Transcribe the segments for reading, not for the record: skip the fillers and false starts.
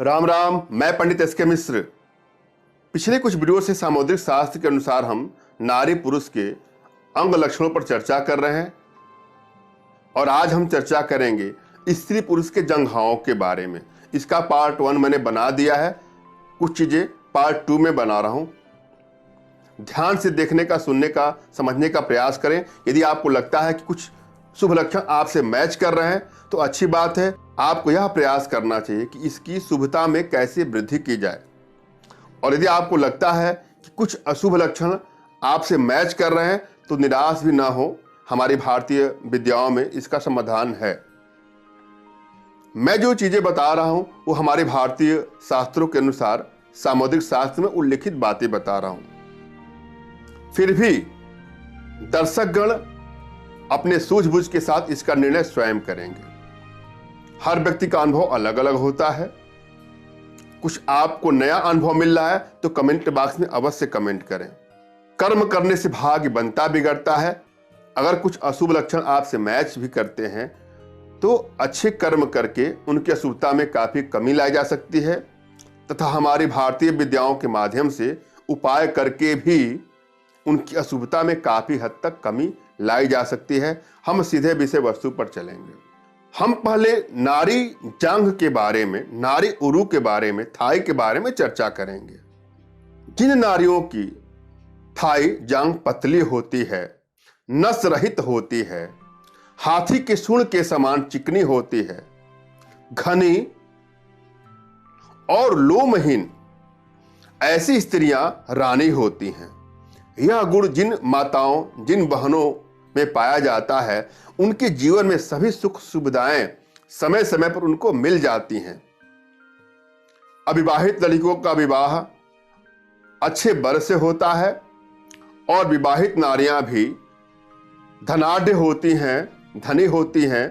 राम राम। मैं पंडित एस के मिश्र। पिछले कुछ वीडियो से सामुद्रिक शास्त्र के अनुसार हम नारी पुरुष के अंग लक्षणों पर चर्चा कर रहे हैं और आज हम चर्चा करेंगे स्त्री पुरुष के जंघाओं के बारे में। इसका पार्ट 1 मैंने बना दिया है, कुछ चीजें पार्ट 2 में बना रहा हूं। ध्यान से देखने का, सुनने का, समझने का प्रयास करें। यदि आपको लगता है कि कुछ शुभ लक्षण आपसे मैच कर रहे हैं तो अच्छी बात है। आपको यह प्रयास करना चाहिए कि इसकी शुभता में कैसे वृद्धि की जाए। और यदि आपको लगता है कि कुछ अशुभ लक्षण आपसे मैच कर रहे हैं तो निराश भी ना हो, हमारी भारतीय विद्याओं में इसका समाधान है। मैं जो चीजें बता रहा हूं वो हमारे भारतीय शास्त्रों के अनुसार सामुद्रिक शास्त्र में उल्लिखित बातें बता रहा हूं। फिर भी दर्शकगण अपने सूझबूझ के साथ इसका निर्णय स्वयं करेंगे। हर व्यक्ति का अनुभव अलग अलग होता है। कुछ आपको नया अनुभव मिल रहा है तो कमेंट बॉक्स में अवश्य कमेंट करें। कर्म करने से भाग्य बनता बिगड़ता है। अगर कुछ अशुभ लक्षण आपसे मैच भी करते हैं तो अच्छे कर्म करके उनकी अशुभता में काफी कमी लाई जा सकती है तथा हमारी भारतीय विद्याओं के माध्यम से उपाय करके भी उनकी अशुभता में काफी हद तक कमी लाई जा सकती है। हम सीधे विषय वस्तु पर चलेंगे। हम पहले नारी जांघ के बारे में, नारी उरु के बारे में, थाई के बारे में चर्चा करेंगे। जिन नारियों की थाई जांघ पतली होती है, नस रहित होती है, हाथी के सूंड के समान चिकनी होती है, घनी और लोमहीन, ऐसी स्त्रियां रानी होती हैं। यह गुण जिन माताओं, जिन बहनों में पाया जाता है उनके जीवन में सभी सुख सुविधाएं समय समय पर उनको मिल जाती हैं। अविवाहित लड़कियों का विवाह अच्छे वर से होता है और विवाहित नारियां भी धनाढ्य होती हैं, धनी होती हैं।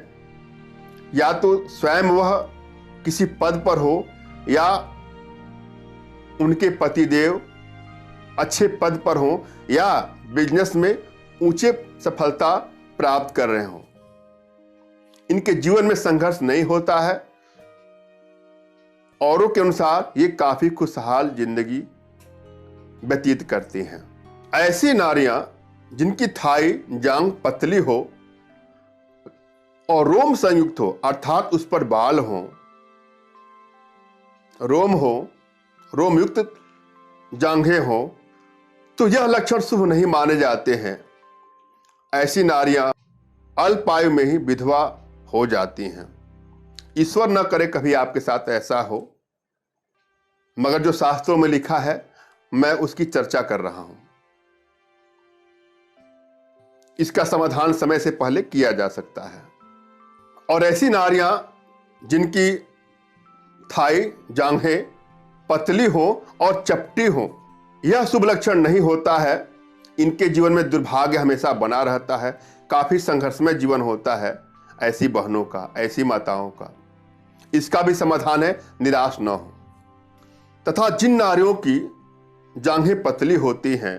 या तो स्वयं वह किसी पद पर हो या उनके पतिदेव अच्छे पद पर हो या बिजनेस में ऊंचे सफलता प्राप्त कर रहे हो। इनके जीवन में संघर्ष नहीं होता है। औरों के अनुसार ये काफी खुशहाल जिंदगी व्यतीत करती हैं। ऐसी नारियां जिनकी थाई जांघ पतली हो और रोम संयुक्त हो, अर्थात उस पर बाल हो, रोम हो, रोम युक्त जांघें हो, तो यह लक्षण शुभ नहीं माने जाते हैं। ऐसी नारियां अल्पायु में ही विधवा हो जाती हैं। ईश्वर न करे कभी आपके साथ ऐसा हो, मगर जो शास्त्रों में लिखा है मैं उसकी चर्चा कर रहा हूं। इसका समाधान समय से पहले किया जा सकता है। और ऐसी नारियां जिनकी थाई जांघें पतली हो और चपटी हो, यह शुभ लक्षण नहीं होता है। इनके जीवन में दुर्भाग्य हमेशा बना रहता है। काफी संघर्षमय जीवन होता है ऐसी बहनों का, ऐसी माताओं का। इसका भी समाधान है, निराश न हो। तथा जिन नारियों की जांघें पतली होती हैं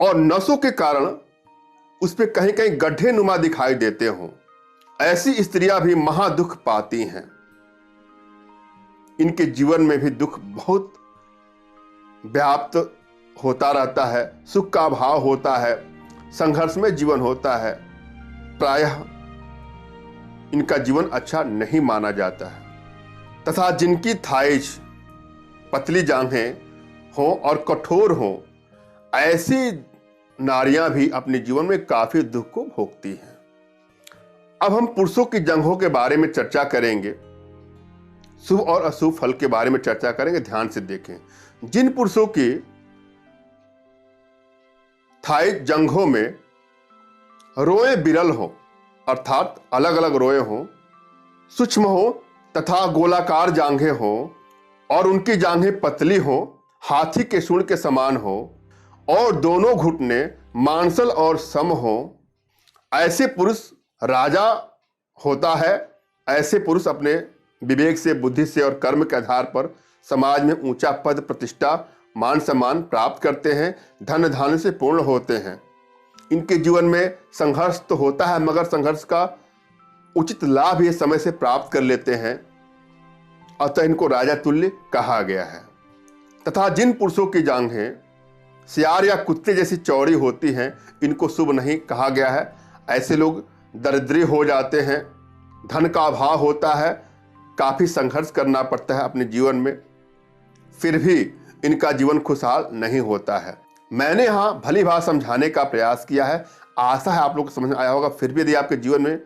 और नसों के कारण उस पे कहीं कहीं गड्ढे नुमा दिखाई देते हों, ऐसी स्त्रियां भी महादुख पाती हैं। इनके जीवन में भी दुख बहुत व्याप्त होता रहता है, सुख का अभाव होता है, संघर्ष में जीवन होता है। प्रायः इनका जीवन अच्छा नहीं माना जाता है। तथा जिनकी थाइज पतली जांघें हों और कठोर हों, ऐसी नारियां भी अपने जीवन में काफी दुख को भोगती हैं। अब हम पुरुषों की जंघों के बारे में चर्चा करेंगे। शुभ और अशुभ फल के बारे में चर्चा करेंगे। ध्यान से देखें। जिन पुरुषों की थाई जंघों में रोए बिरल हो, अर्थात अलग अलग रोए हो, सूक्ष्म हो तथा गोलाकार जांघें हो और उनकी जांघें पतली हो, हाथी के सूंड के समान हो और दोनों घुटने मांसल और सम हो, ऐसे पुरुष राजा होता है। ऐसे पुरुष अपने विवेक से, बुद्धि से और कर्म के आधार पर समाज में ऊंचा पद, प्रतिष्ठा, मान सम्मान प्राप्त करते हैं, धन धान्य से पूर्ण होते हैं। इनके जीवन में संघर्ष तो होता है मगर संघर्ष का उचित लाभ ये समय से प्राप्त कर लेते हैं। अतः इनको राजा तुल्य कहा गया है। तथा जिन पुरुषों की जांघें सियार या कुत्ते जैसी चौड़ी होती हैं, इनको शुभ नहीं कहा गया है। ऐसे लोग दरिद्री हो जाते हैं, धन का अभाव होता है, काफ़ी संघर्ष करना पड़ता है अपने जीवन में, फिर भी इनका जीवन खुशहाल नहीं होता है। मैंने यहाँ भली भांति समझाने का प्रयास किया है, आशा है आप लोग को समझ में आया होगा। फिर भी यदि आपके जीवन में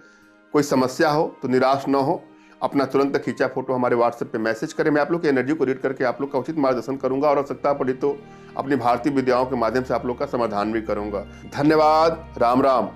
कोई समस्या हो तो निराश न हो, अपना तुरंत खींचा फोटो हमारे व्हाट्सएप पे मैसेज करें। मैं आप लोग की एनर्जी को रीड करके आप लोग का उचित मार्गदर्शन करूंगा और आवश्यकता पड़ी तो अपनी भारतीय विद्याओं के माध्यम से आप लोग का समाधान भी करूंगा। धन्यवाद। राम राम।